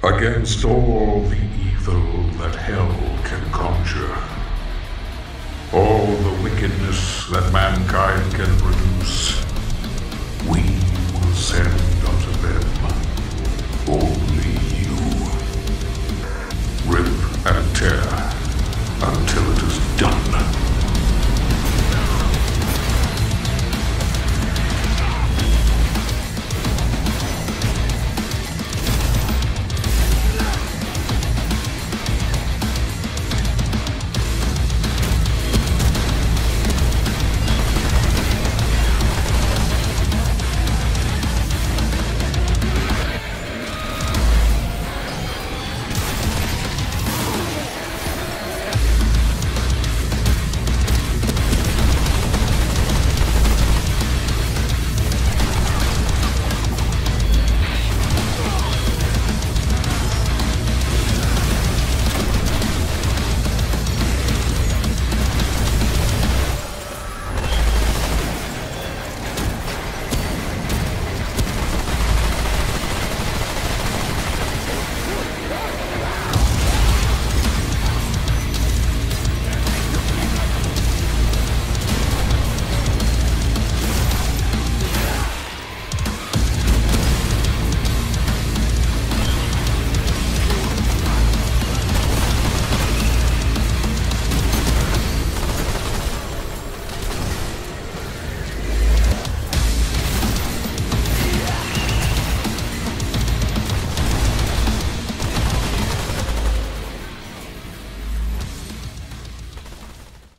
Against all the evil that hell can conjure, all the wickedness that mankind can produce, we will send unto them only you. Rip and tear until it is done.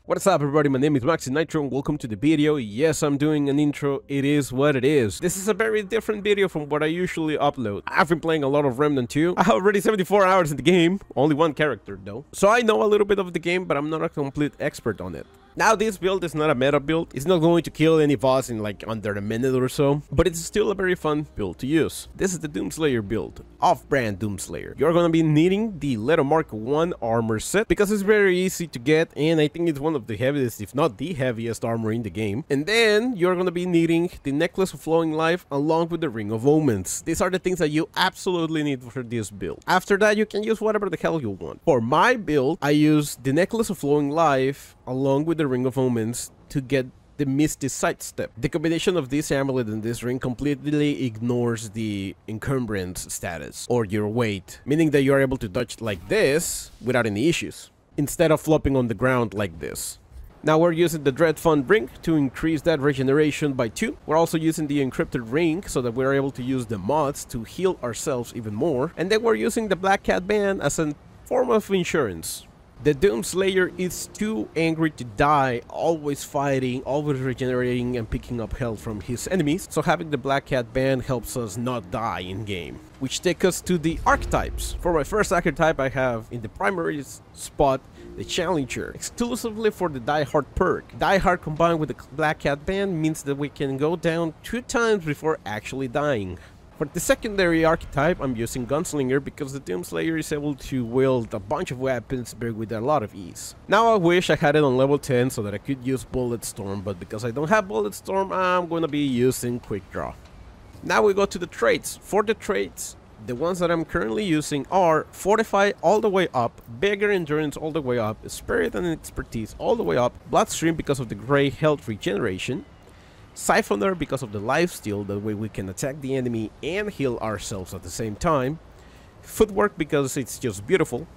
What's up everybody, my name is Maxi Nitro and welcome to the video. Yes, I'm doing an intro, it is what it is. This is a very different video from what I usually upload. I've been playing a lot of Remnant 2. I have already 74 hours in the game, only one character though. So I know a little bit of the game, but I'm not a complete expert on it. Now this build is not a meta build, it's not going to kill any boss in like under a minute or so, but it's still a very fun build to use. This is the Doomslayer build, off-brand Doomslayer. You're gonna be needing the Leto Mark 1 armor set because it's very easy to get and I think it's one of the heaviest, if not the heaviest armor in the game. And then you're gonna be needing the Necklace of Flowing Life along with the Ring of Omens. These are the things that you absolutely need for this build. After that you can use whatever the hell you want. For my build, I use the Necklace of Flowing Life along with the Ring of Omens to get the Misty Sidestep. The combination of this amulet and this ring completely ignores the encumbrance status or your weight, meaning that you're able to dodge like this without any issues, instead of flopping on the ground like this. Now we're using the Dread Fund ring to increase that regeneration by 2. We're also using the encrypted ring so that we're able to use the mods to heal ourselves even more. And then we're using the Black Cat Band as a form of insurance. The Doomslayer is too angry to die, always fighting, always regenerating and picking up health from his enemies, so having the Black Cat Band helps us not die in game. Which takes us to the archetypes. For my first archetype I have in the primary spot the Challenger, exclusively for the Die Hard perk. Die Hard combined with the Black Cat Band means that we can go down 2 times before actually dying. For the secondary archetype, I'm using Gunslinger because the Doomslayer is able to wield a bunch of weapons with a lot of ease. Now I wish I had it on level 10 so that I could use Bulletstorm, but because I don't have Bulletstorm, I'm going to be using Quick Draw. Now we go to the traits. For the traits, the ones that I'm currently using are Fortify all the way up, Beggar Endurance all the way up, Spirit and Expertise all the way up, Bloodstream because of the Grey Health Regeneration, Siphoner because of the lifesteal, that way we can attack the enemy and heal ourselves at the same time, Footwork because it's just beautiful,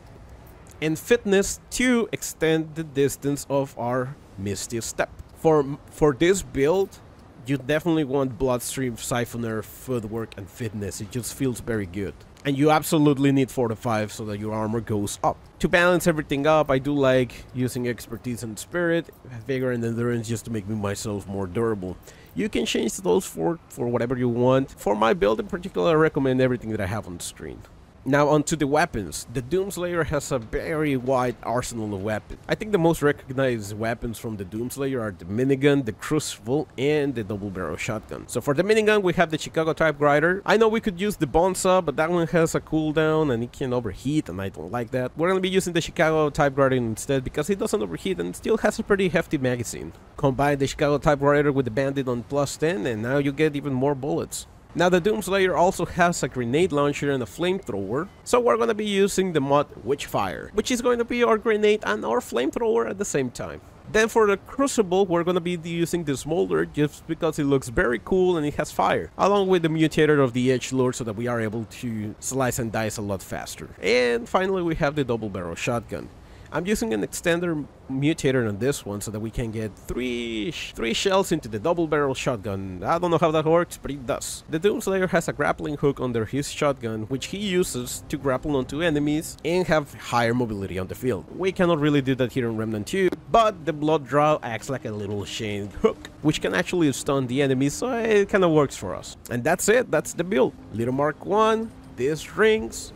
and Fitness to extend the distance of our Misty Step. For this build, you definitely want Bloodstream, Siphoner, Footwork, and Fitness. It just feels very good. And you absolutely need Fortify so that your armor goes up. To balance everything up, I do like using Expertise and Spirit, Vigor and Endurance just to make myself more durable. You can change those for whatever you want. For my build in particular, I recommend everything that I have on screen. Now onto the weapons. The Doomslayer has a very wide arsenal of weapons. I think the most recognized weapons from the Doomslayer are the minigun, the crucible, and the double barrel shotgun. So for the minigun, we have the Chicago Typewriter. I know we could use the Bonza, but that one has a cooldown and it can overheat, and I don't like that. We're going to be using the Chicago Typewriter instead because it doesn't overheat and still has a pretty hefty magazine. Combine the Chicago Typewriter with the Bandit on +10 and now you get even more bullets. Now the Doomslayer also has a grenade launcher and a flamethrower, so we're going to be using the mod Witchfire, which is going to be our grenade and our flamethrower at the same time. Then for the Crucible, we're going to be using the Smolder just because it looks very cool and it has fire, along with the Mutator of the Edgelord so that we are able to slice and dice a lot faster. And finally we have the Double Barrel Shotgun. I'm using an extender mutator on this one so that we can get three shells into the double barrel shotgun. I don't know how that works, but it does. The Doomslayer has a grappling hook under his shotgun, which he uses to grapple onto enemies and have higher mobility on the field. We cannot really do that here in Remnant 2, but the Blood Draw acts like a little chain hook, which can actually stun the enemies, so it kind of works for us. And that's it, that's the build. Little Mark 1, these rings,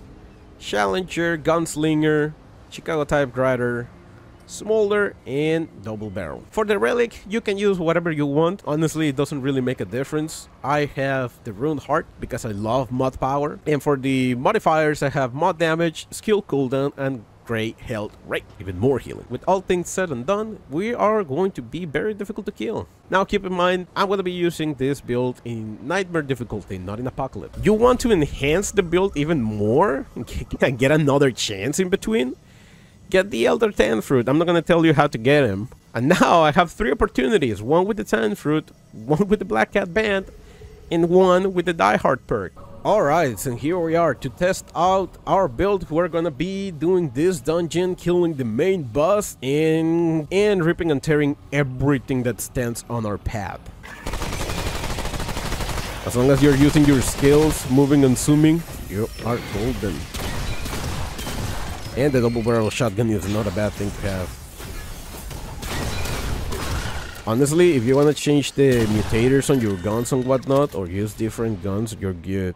Challenger, Gunslinger, Chicago Typewriter, Smolder, and Double Barrel. For the relic, you can use whatever you want. Honestly, it doesn't really make a difference. I have the Rune Heart because I love mod power. And for the modifiers, I have mod damage, skill cooldown, and great health rate, even more healing. With all things said and done, we are going to be very difficult to kill. Now keep in mind, I'm going to be using this build in Nightmare difficulty, not in Apocalypse. You want to enhance the build even more and get another chance in between? Get the Elder Tanfruit. I'm not going to tell you how to get him. And now I have 3 opportunities. One with the Tanfruit, one with the Black Cat Band, and one with the Die Hard perk. Alright, so here we are. To test out our build, we're going to be doing this dungeon, killing the main boss, and ripping and tearing everything that stands on our path. As long as you're using your skills, moving and zooming, you are golden. And the double barrel shotgun is not a bad thing to have. Honestly, if you want to change the mutators on your guns and whatnot, or use different guns, you're good.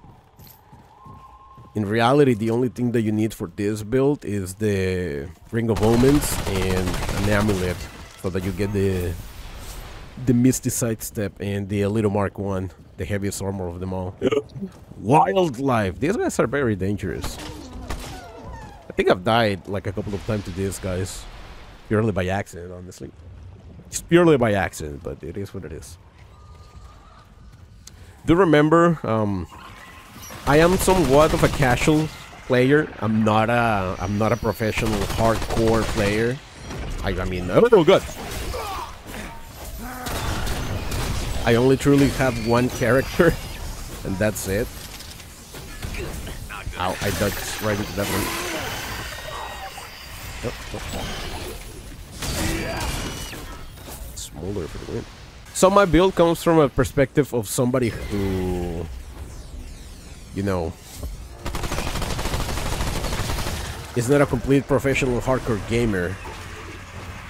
In reality, the only thing that you need for this build is the Ring of Omens and an amulet, so that you get the Misty Sidestep and the Little Mark 1, the heaviest armor of them all. Wildlife! These guys are very dangerous. I think I've died like a couple of times to these guys. Purely by accident, honestly. Just purely by accident, but it is what it is. Do remember, I am somewhat of a casual player. I'm not a professional hardcore player. I mean, oh good. I only truly have one character, and that's it. Ow, I dodged right into that one. Smolder for the win. So my build comes from a perspective of somebody who, you know, is not a complete professional hardcore gamer.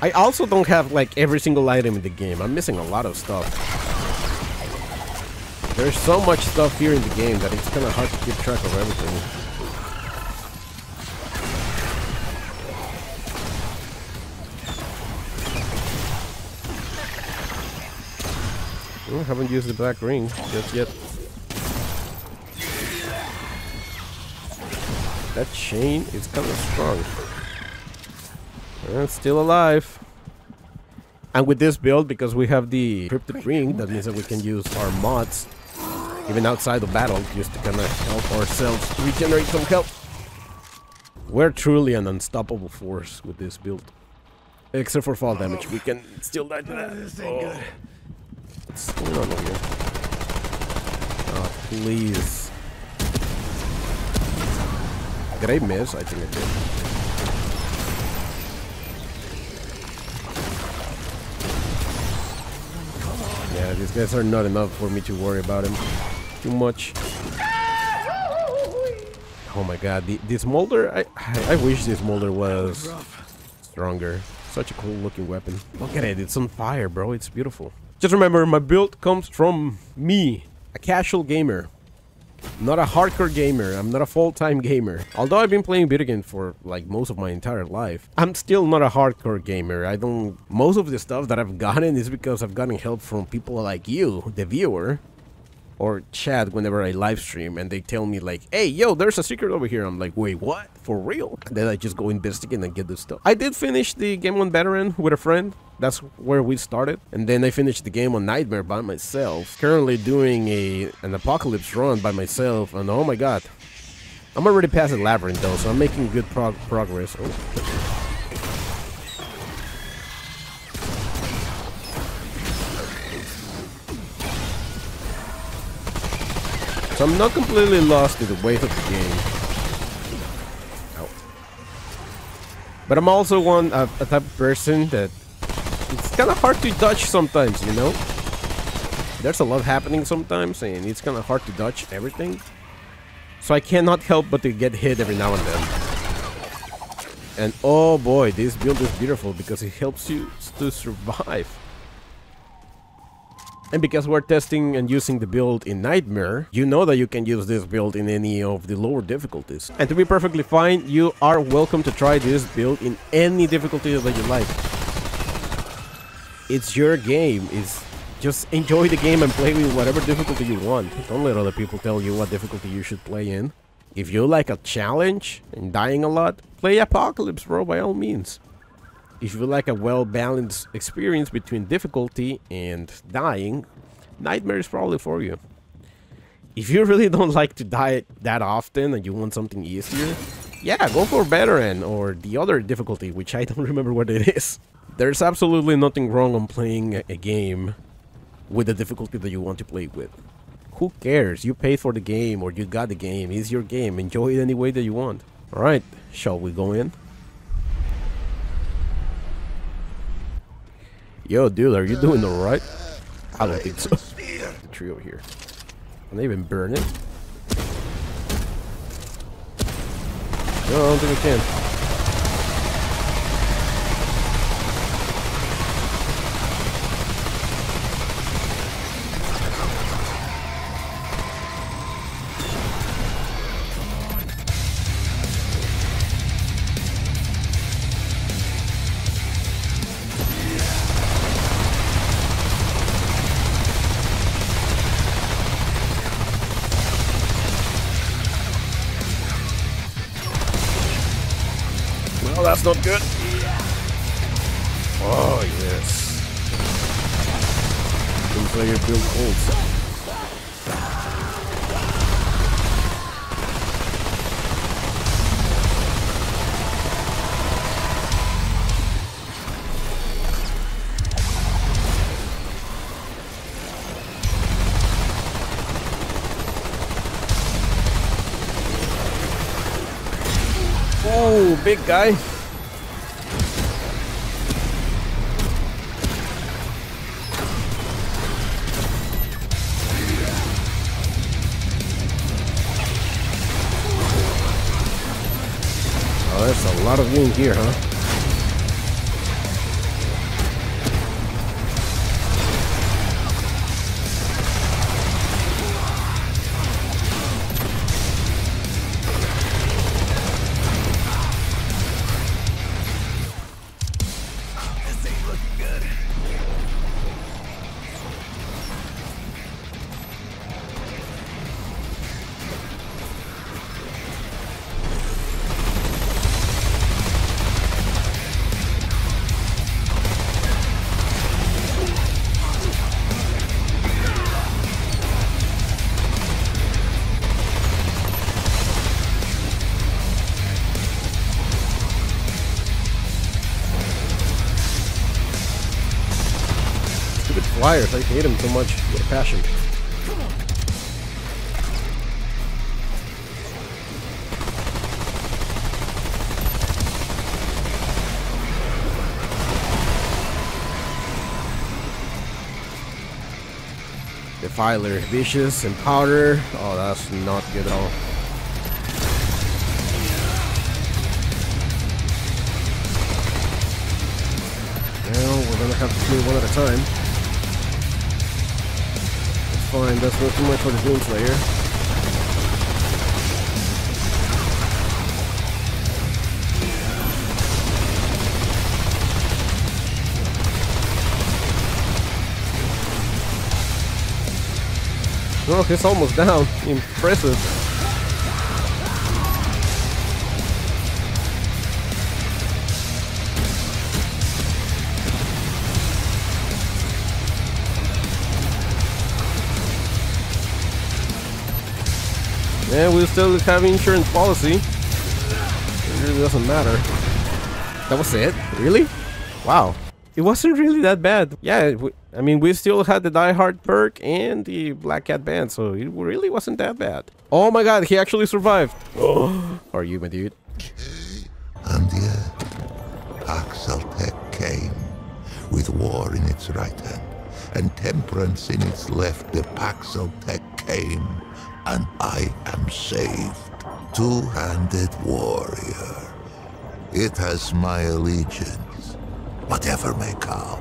I also don't have like every single item in the game. I'm missing a lot of stuff. There's so much stuff here in the game that it's kind of hard to keep track of everything. I haven't used the black ring just yet. That chain is kind of strong. It's still alive. And with this build, because we have the Cryptic Ring, that means that we can use our mods even outside of battle just to kind of help ourselves regenerate some health. We're truly an unstoppable force with this build. Except for fall damage, we can still die to that. Oh. What's going on over here? Oh, please. Did I miss? I think I did. Yeah, these guys are not enough for me to worry about him too much. Oh my god, this Smolder, I wish this Smolder was stronger. Such a cool looking weapon. Look at it, it's on fire, bro. It's beautiful. Just remember, my build comes from me, a casual gamer. Not a hardcore gamer. I'm not a full-time gamer. Although I've been playing video games for like most of my entire life, I'm still not a hardcore gamer. Most of the stuff that I've gotten is because I've gotten help from people like you, the viewer. or chat whenever I live stream, and they tell me like, hey, yo, there's a secret over here. I'm like, wait, what? For real? And then I just go investigate and get the stuff. I did finish the game on Veteran with a friend. That's where we started. And then I finished the game on Nightmare by myself. Currently doing an Apocalypse run by myself, and oh my god. I'm already past the Labyrinth though, so I'm making good progress. Oh. So I'm not completely lost to the weight of the game. Ow. But I'm also a type of person that it's kind of hard to dodge sometimes, you know? There's a lot happening sometimes, and it's kind of hard to dodge everything. So I cannot help but to get hit every now and then. And oh boy, this build is beautiful because it helps you to survive. And because we're testing and using the build in Nightmare, you know that you can use this build in any of the lower difficulties. And to be perfectly fine, you are welcome to try this build in any difficulty that you like. It's your game. Just enjoy the game and play with whatever difficulty you want. Don't let other people tell you what difficulty you should play in. If you like a challenge and dying a lot, play Apocalypse, bro, by all means. If you like a well-balanced experience between difficulty and dying, Nightmare is probably for you. If you really don't like to die that often and you want something easier, yeah, go for Veteran or the other difficulty, which I don't remember what it is. There's absolutely nothing wrong on playing a game with the difficulty that you want to play with. Who cares? You paid for the game or you got the game. It's your game. Enjoy it any way that you want. Alright, shall we go in? Yo, dude, are you doing alright? I don't think so. The tree over here. Can they even burn it? No, I don't think I can. Oh, that's not good. Oh, yes. Player build holds. Oh, big guy. Oh, that's a lot of wound here, huh? Flyers, I hate him so much with a passion. Defiler, vicious and powder. Oh, that's not good at all. Well, we're gonna have to do one at a time. Fine, that's not too much for the Doom Slayer. Oh, he's almost down. Impressive. Yeah, we still have insurance policy. It really doesn't matter. That was it? Really? Wow. It wasn't really that bad. Yeah, I mean, we still had the Die Hard perk and the Black Cat band, so it really wasn't that bad. Oh my god, he actually survived. Oh, are you, my dude? And yet, Paxeltech came with war in its right hand and temperance in its left. The Paxeltech came, and I am saved. Two-handed warrior. It has my allegiance, whatever may come.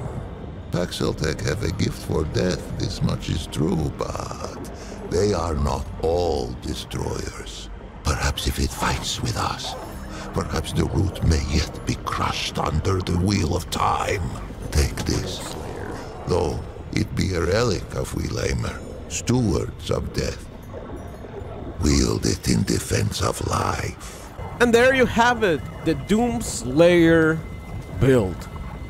Paxeltech have a gift for death, this much is true, but they are not all destroyers. Perhaps if it fights with us, perhaps the root may yet be crushed under the wheel of time. Take this, though it be a relic of Wheelamer, stewards of death. Wield it in defense of life. And there you have it, the Doomslayer build.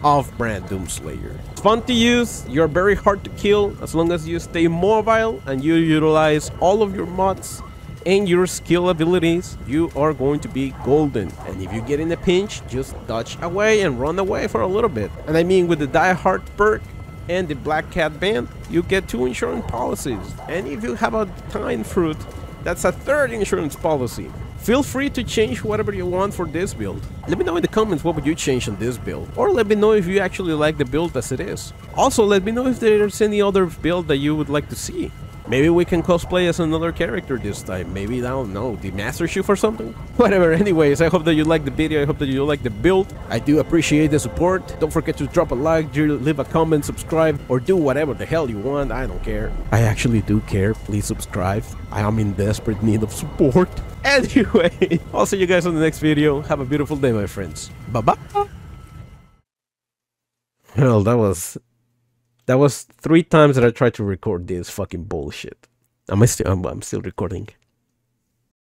Off-brand Doomslayer. It's fun to use, you're very hard to kill as long as you stay mobile and you utilize all of your mods and your skill abilities, you are going to be golden. And if you get in a pinch, just dodge away and run away for a little bit. And I mean, with the Die Hard perk and the Black Cat band, you get 2 insurance policies. And if you have a Time Fruit, that's a 3rd insurance policy. Feel free to change whatever you want for this build. Let me know in the comments what would you change on this build. Or let me know if you actually like the build as it is. Also, let me know if there's any other build that you would like to see. Maybe we can cosplay as another character this time. Maybe, I don't know, the Master Chief or something? Whatever, anyways, I hope that you liked the video. I hope that you liked the build. I do appreciate the support. Don't forget to drop a like, leave a comment, subscribe, or do whatever the hell you want. I don't care. I actually do care. Please subscribe. I am in desperate need of support. Anyway, I'll see you guys on the next video. Have a beautiful day, my friends. Bye-bye. Well, that was 3 times that I tried to record this fucking bullshit. I'm still recording.